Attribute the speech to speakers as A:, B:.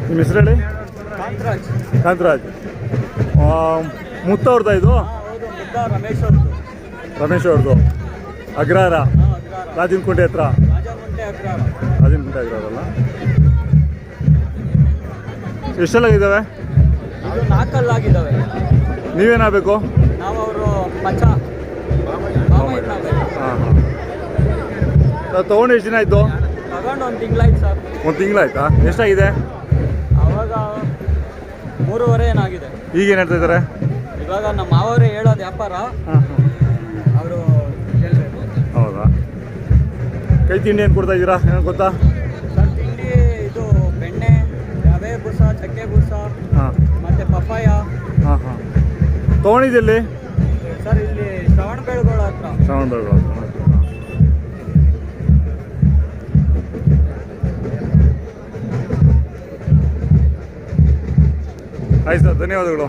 A: ನಿಮ್ಮ ಹೆಸರು ಹೇಳಿ. ಕಾಂತರಾಜ್. ಮುತ್ತ ಅವ್ರದ್ದು ಇದು? ರಮೇಶ್ ಅವ್ರದ್ದು. ಅಗ್ರಹಾರ ರಾಜನಕುಂಟೆ ಹತ್ರ. ರಾಜನಕುಂಟೆ ಅಗ್ರಹಾರಲ್ಲ. ಎಷ್ಟೆಲ್ಲಾಗಿದ್ದಾವೆ?
B: 4 ಆಗಿದ್ದಾವೆ.
A: ನೀವೇನಾಗಬೇಕು?
B: ನಾವು ಅವರು ಮಚ್ಚ.
A: ಹಾಂ ಹಾಂ. ತೊಗೊಂಡು ಎಷ್ಟು ದಿನ ಆಯಿತು?
B: ತಗೊಂಡು 1 ತಿಂಗಳಾಯ್ತು ಸರ್.
A: 1 ತಿಂಗಳಾಯ್ತಾ? ಎಷ್ಟಾಗಿದೆ?
B: ಅವಾಗ 3.5 ಏನಾಗಿದೆ.
A: ಈಗೇನು ಹೇಳ್ತಾ ಇದ್ದಾರೆ?
B: ಇವಾಗ ನಮ್ಮ ಮಾವರೇ ಹೇಳೋದು ವ್ಯಾಪಾರ. ಅವರು ಹೇಳ್ಬೇಕು.
A: ಹೌದಾ? ಕೈ ತಿಂಡಿ ಏನು ಕೊಡ್ತಾ ಇದ್ದೀರಾ? ಏನು ಗೊತ್ತಾ
B: ಸರ್? ತಿಂಡಿ ಇದು ಬೆಣ್ಣೆ, ರವೆ ಬೂಸ, ಚಕ್ಕೆ ಬೂಸ, ಮತ್ತು ಪಪ್ಪಾಯ.
A: ಹಾಂ ಹಾಂ. ತೊಗೊಂಡಿದ್ದಲ್ಲಿ
B: ಸರ್ ಇಲ್ಲಿ ಶ್ರವಣಬೆಳಗೊಳ ಹತ್ರ.
A: ಶ್ರವಣಬೆಳಗೊಳ ಹತ್ರ. ಆಯ್ತು ಸರ್, ಧನ್ಯವಾದಗಳು.